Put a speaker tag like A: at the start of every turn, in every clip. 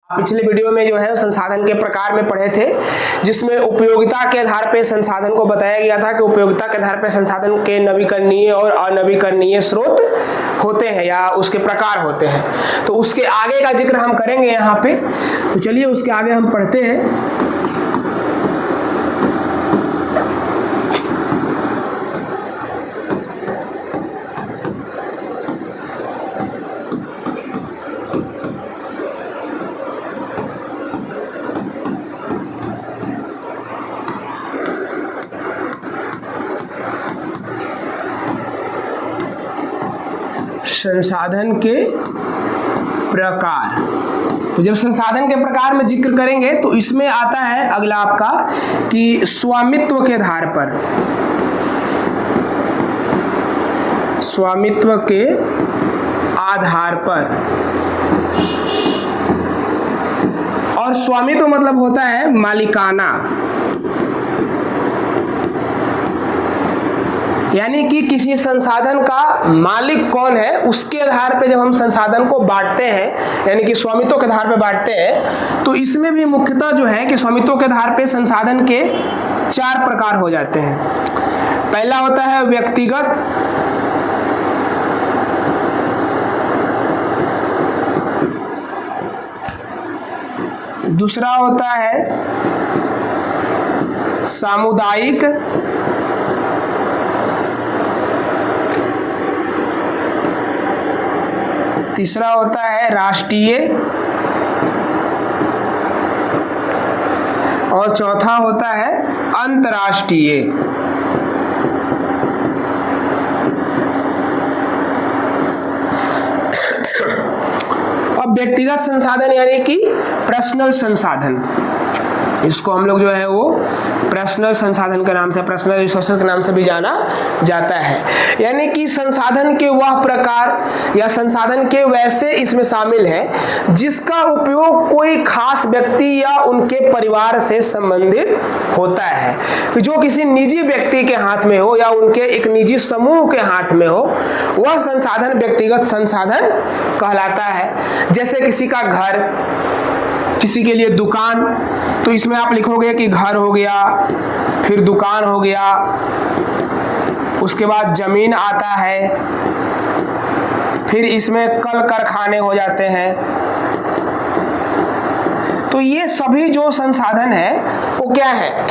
A: पिछले वीडियो में जो है संसाधन के प्रकार में पढ़े थे, जिसमें उपयोगिता के आधार पर संसाधन को बताया गया था कि उपयोगिता के आधार पर संसाधन के नवीकरणीय और अनवीकरणीय स्रोत होते हैं या उसके प्रकार होते हैं। तो उसके आगे का जिक्र हम करेंगे यहाँ पे। तो चलिए उसके आगे हम पढ़ते हैं। संसाधन के प्रकार। तो जब संसाधन के प्रकार में जिक्र करेंगे तो इसमें आता है अगला आपका कि स्वामित्व के आधार पर, स्वामित्व के आधार पर। और स्वामित्व मतलब होता है मालिकाना, यानी कि किसी संसाधन का मालिक कौन है उसके आधार पे जब हम संसाधन को बांटते हैं, यानी कि स्वामित्व के आधार पे बांटते हैं, तो इसमें भी मुख्यतः जो है कि स्वामित्व के आधार पे संसाधन के 4 प्रकार हो जाते हैं। पहला होता है व्यक्तिगत, दूसरा होता है सामुदायिक, तीसरा होता है राष्ट्रीय और चौथा होता है अंतर्राष्ट्रीय। अब व्यक्तिगत संसाधन यानी कि पर्सनल संसाधन, इसको हम लोग जो है वो पर्सनल संसाधन के नाम से, पर्सनल रिसोर्सेज के नाम से भी जाना जाता है। यानी कि संसाधन के वह प्रकार या संसाधन के वैसे इसमें शामिल हैं जिसका उपयोग कोई खास व्यक्ति या उनके परिवार से संबंधित होता है। जो किसी निजी व्यक्ति के हाथ में हो या उनके एक निजी समूह के हाथ में हो, वह संसाधन व्यक्तिगत संसाधन कहलाता है। जैसे किसी का घर, किसी के लिए दुकान, तो इसमें आप लिखोगे कि घर हो गया, फिर दुकान हो गया, उसके बाद जमीन आता है, फिर इसमें कल कारखाने हो जाते हैं। तो ये सभी जो संसाधन है वो क्या है?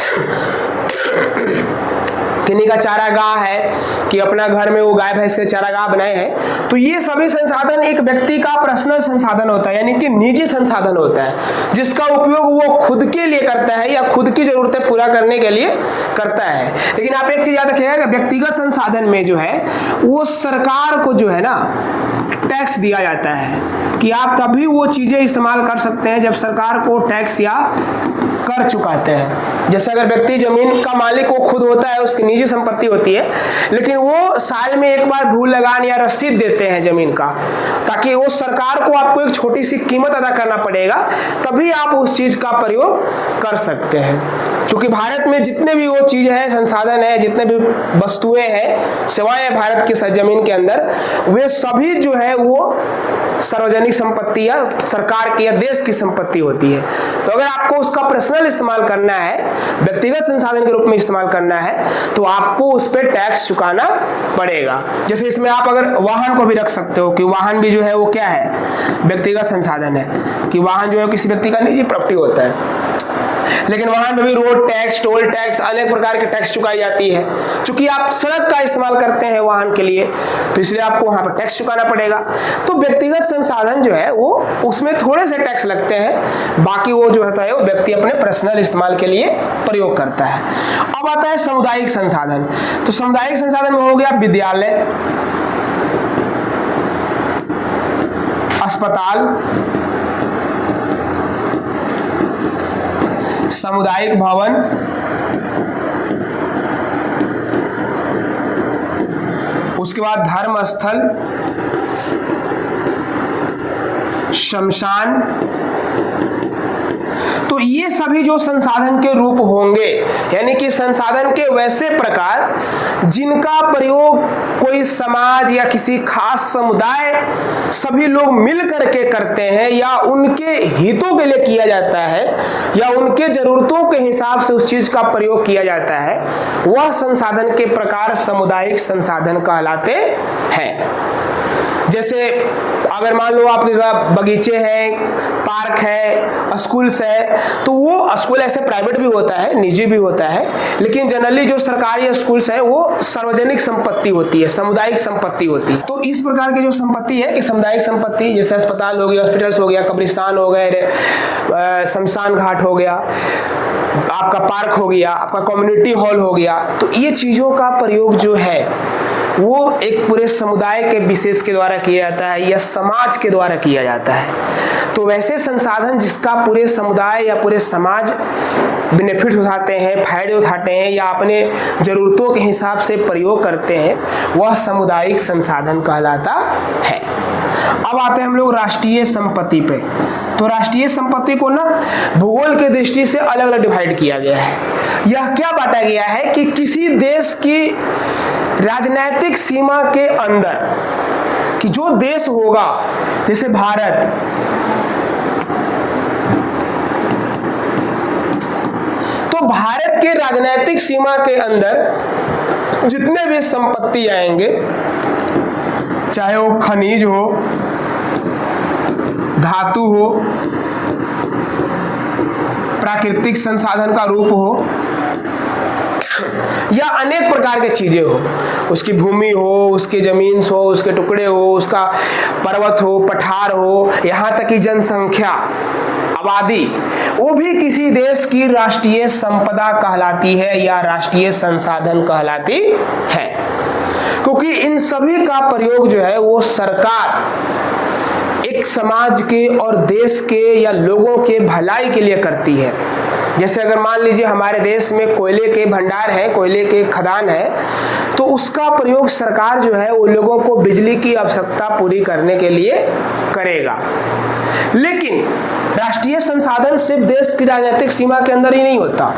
A: किन्हीं का चारागाह है कि अपना घर में वो गाय भैंस के चारागाह बनाए हैं। तो ये सभी संसाधन एक व्यक्ति का पर्सनल संसाधन होता है, यानी कि निजी संसाधन होता है, जिसका उपयोग वो खुद के लिए करता है या खुद की जरूरतें पूरा करने के लिए करता है। लेकिन आप एक चीज याद रखिएगा कि व्यक्तिगत संसाधन में जो है वो सरकार को जो है ना टैक्स दिया जाता है कि आप तभी वो चीजें इस्तेमाल कर सकते हैं जब सरकार को टैक्स या कर चुकाते हैं। जैसे अगर व्यक्ति जमीन का मालिक वो खुद होता है, उसकी निजी संपत्ति होती है, लेकिन वो साल में एक बार भू लगान या रसीद देते हैं जमीन का, ताकि वो सरकार को आपको एक छोटी सी कीमत अदा करना पड़ेगा, तभी आप उस चीज का प्रयोग कर सकते हैं। क्योंकि भारत में जितने भी वो चीज है, संसाधन है, जितने भी वस्तुएं हैं, सेवाएं भारत की जमीन के अंदर, वे सभी जो है वो सार्वजनिक संपत्ति या सरकार की या देश की संपत्ति होती है। तो अगर आपको उसका पर्सनल इस्तेमाल करना है, व्यक्तिगत संसाधन के रूप में इस्तेमाल करना है, तो आपको उस पर टैक्स चुकाना पड़ेगा। जैसे इसमें आप अगर वाहन को भी रख सकते हो कि वाहन भी जो है वो क्या है, व्यक्तिगत संसाधन है, कि वाहन जो है किसी व्यक्ति का निजी प्रॉपर्टी होता है। लेकिन वहां में भी रोड टैक्स, टोल टैक्स, अनेक प्रकार के टैक्स चुकाई जाती है। क्योंकि आप सड़क का इस्तेमाल करते हैं वाहन के लिए, तो इसलिए आपको वहां पर टैक्स चुकाना पड़ेगा। तो व्यक्तिगत संसाधन जो है वो उसमें थोड़े से टैक्स लगते हैं, बाकी वो जो होता है वो व्यक्ति अपने पर्सनल इस्तेमाल के लिए प्रयोग करता है। अब आता है सामुदायिक संसाधन। तो सामुदायिक संसाधन में हो गया विद्यालय, अस्पताल, सामुदायिक भवन, उसके बाद धर्म स्थल, शमशान। तो ये सभी जो संसाधन के रूप होंगे, यानी कि संसाधन के वैसे प्रकार जिनका प्रयोग कोई समाज या किसी खास समुदाय सभी लोग मिल करके करते हैं या उनके हितों के लिए किया जाता है या उनके जरूरतों के हिसाब से उस चीज का प्रयोग किया जाता है, वह संसाधन के प्रकार सामुदायिक संसाधन कहलाते हैं। जैसे अगर मान लो आपके बगीचे हैं, पार्क है, स्कूल्स है, तो वो स्कूल ऐसे प्राइवेट भी होता है, निजी भी होता है, लेकिन जनरली जो सरकारी स्कूल्स है वो सार्वजनिक संपत्ति होती है, सामुदायिक संपत्ति होती है। तो इस प्रकार की जो संपत्ति है कि सामुदायिक संपत्ति, जैसे अस्पताल हो गया, हॉस्पिटल्स हो गया, कब्रिस्तान हो गए, शमशान घाट हो गया, आपका पार्क हो गया, आपका कम्युनिटी हॉल हो गया, तो ये चीजों का प्रयोग जो है वो एक पूरे समुदाय के विशेष के द्वारा किया जाता है या समाज के द्वारा किया जाता है। तो वैसे संसाधन जिसका पूरे समुदाय या पूरे समाज बेनिफिट उठाते हैं, फायदे उठाते हैं या अपने जरूरतों के हिसाब से प्रयोग करते हैं, वह सामुदायिक संसाधन कहलाता है। अब आते हैं हम लोग राष्ट्रीय संपत्ति पे। तो राष्ट्रीय संपत्ति को ना भूगोल के दृष्टि से अलग अलग डिवाइड किया गया है। यह क्या बांटा गया है कि किसी देश की राजनीतिक सीमा के अंदर कि जो देश होगा, जैसे भारत, तो भारत के राजनीतिक सीमा के अंदर जितने भी संपत्ति आएंगे, चाहे वो खनिज हो, धातु हो, प्राकृतिक संसाधन का रूप हो या अनेक प्रकार के चीजें हो, उसकी भूमि हो, उसकी जमीन हो, उसके टुकड़े हो, उसका पर्वत हो, पठार हो, यहाँ तक कि जनसंख्या, आबादी, वो भी किसी देश की राष्ट्रीय संपदा कहलाती है या राष्ट्रीय संसाधन कहलाती है। क्योंकि इन सभी का प्रयोग जो है वो सरकार एक समाज के और देश के या लोगों के भलाई के लिए करती है। जैसे अगर मान लीजिए हमारे देश में कोयले के भंडार है, कोयले के खदान है, तो उसका प्रयोग सरकार जो है वो लोगों को बिजली की आवश्यकता पूरी करने के लिए करेगा। लेकिन राष्ट्रीय संसाधन सिर्फ देश की राजनीतिक सीमा के अंदर ही नहीं होता,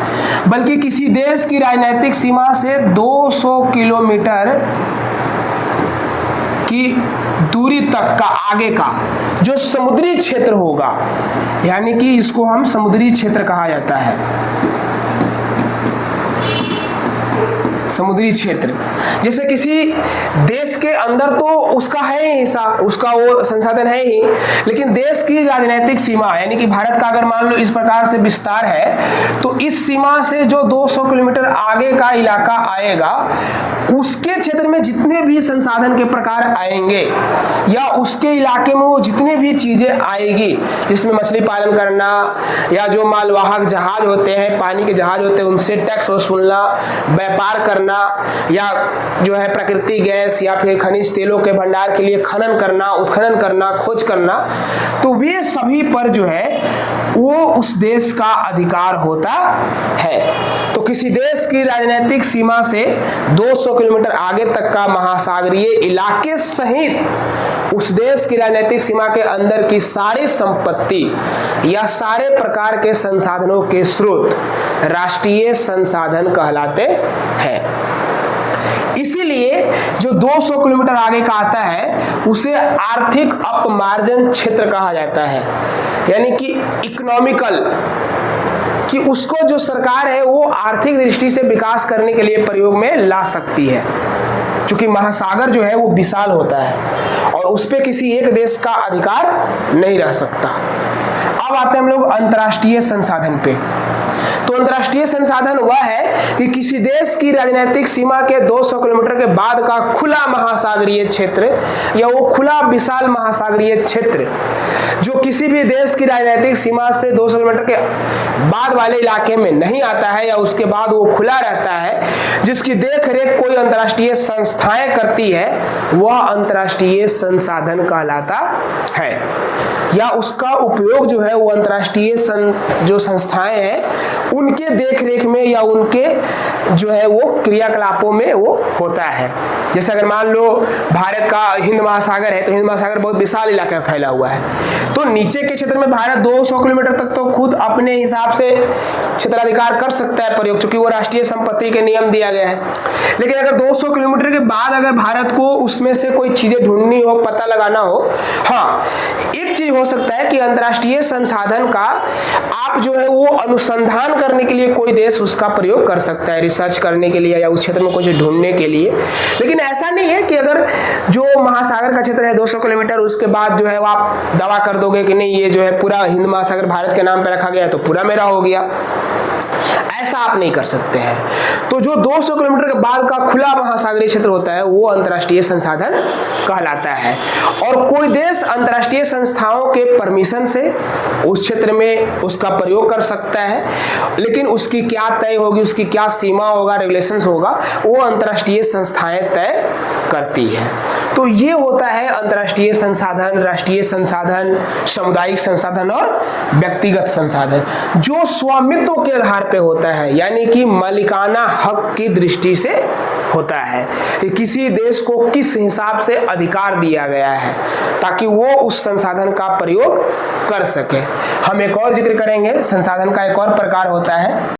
A: बल्कि किसी देश की राजनीतिक सीमा से 200 किलोमीटर की दूरी तक का आगे का जो समुद्री क्षेत्र होगा, यानी कि इसको हम समुद्री क्षेत्र कहा जाता है। समुद्री क्षेत्र जैसे किसी देश के अंदर तो उसका है हिस्सा, उसका वो संसाधन है ही, लेकिन देश की राजनीतिक सीमा यानी कि भारत का अगर मान लो इस प्रकार से विस्तार है, तो इस सीमा से जो 200 किलोमीटर आगे का इलाका आएगा, उसके क्षेत्र में जितने भी संसाधन के प्रकार आएंगे या उसके इलाके में वो जितने भी चीजें आएगी, जिसमें मछली पालन करना या जो मालवाहक जहाज होते हैं, पानी के जहाज होते हैं, उनसे टैक्स वसूलना, व्यापार करना या जो है प्राकृतिक गैस या फिर खनिज तेलों के भंडार के लिए खनन करना, उत्खनन करना, खोज करना, तो वे सभी पर जो है वो उस देश का अधिकार होता है। तो किसी देश की राजनीतिक सीमा से 200 किलोमीटर आगे तक का महासागरीय इलाके सहित उस देश की राजनीतिक सीमा के अंदर की सारी संपत्ति या सारे प्रकार के संसाधनों के स्रोत राष्ट्रीय संसाधन कहलाते हैं। इसीलिए जो 200 किलोमीटर आगे का आता है उसे आर्थिक अपमार्जन क्षेत्र कहा जाता है, यानी कि इकोनॉमिकल, कि उसको जो सरकार है वो आर्थिक दृष्टि से विकास करने के लिए प्रयोग में ला सकती है। क्योंकि महासागर जो है वो विशाल होता है और उस पे किसी एक देश का अधिकार नहीं रह सकता। अब आते हैं हम लोग अंतर्राष्ट्रीय संसाधन पे। तो अंतर्राष्ट्रीय संसाधन वह है कि किसी देश की राजनीतिक सीमा के 200 किलोमीटर के बाद का खुला महासागरीय क्षेत्र या वो खुला विशाल महासागरीय क्षेत्र जो किसी भी देश की राजनीतिक सीमा से 200 किलोमीटर के बाद वाले इलाके में नहीं आता है या उसके बाद वो खुला रहता है, जिसकी देख रेख कोई अंतर्राष्ट्रीय संस्थाएं करती है, वह अंतर्राष्ट्रीय संसाधन कहलाता है। या उसका उपयोग जो है वो अंतर्राष्ट्रीय जो संस्थाएं हैं उनके देख रेख में या उनके जो है वो क्रियाकलापों में वो होता है। जैसे अगर मान लो भारत का हिंद महासागर है, तो हिंद महासागर बहुत विशाल इलाका में फैला हुआ है, तो नीचे के क्षेत्र में भारत 200 किलोमीटर तक तो खुद अपने हिसाब से क्षेत्राधिकार कर सकता है प्रयोग, क्योंकि वो राष्ट्रीय संपत्ति के नियम दिया गया है। लेकिन अगर 200 किलोमीटर के बाद अगर भारत को उसमें से कोई चीजें ढूंढनी हो, पता लगाना हो, हाँ एक चीज हो सकता है कि अंतर्राष्ट्रीय संसाधन का आप जो है वो अनुसंधान करने के लिए कोई देश उसका प्रयोग कर सकता है, रिसर्च करने के लिए या उस क्षेत्र में कुछ ढूंढने के लिए। लेकिन ऐसा नहीं है कि अगर जो महासागर का क्षेत्र है 200 किलोमीटर, उसके बाद जो है वो आप दावा कर दोगे कि नहीं ये जो है पूरा हिंद महासागर भारत के नाम पे रखा गया है तो पूरा मेरा हो गया, ऐसा आप नहीं कर सकते हैं। तो जो 200 किलोमीटर के बाद का खुला महासागरीय क्षेत्र होता है वो अंतर्राष्ट्रीय संसाधन कहलाता है। और कोई देश अंतर्राष्ट्रीय संस्थाओं के परमिशन से उस क्षेत्र में उसका प्रयोग कर सकता है, लेकिन उसकी क्या तय होगी, उसकी क्या सीमा होगा, रेगुलेशंस होगा, वो अंतर्राष्ट्रीय संस्थाएं तय करती है। तो ये होता है अंतर्राष्ट्रीय संसाधन, राष्ट्रीय संसाधन, सामुदायिक संसाधन और व्यक्तिगत संसाधन, जो स्वामित्व के आधार पे होता है, यानी कि मालिकाना हक की दृष्टि से होता है कि किसी देश को किस हिसाब से अधिकार दिया गया है ताकि वो उस संसाधन का प्रयोग कर सके। हम एक और जिक्र करेंगे, संसाधन का एक और प्रकार होता है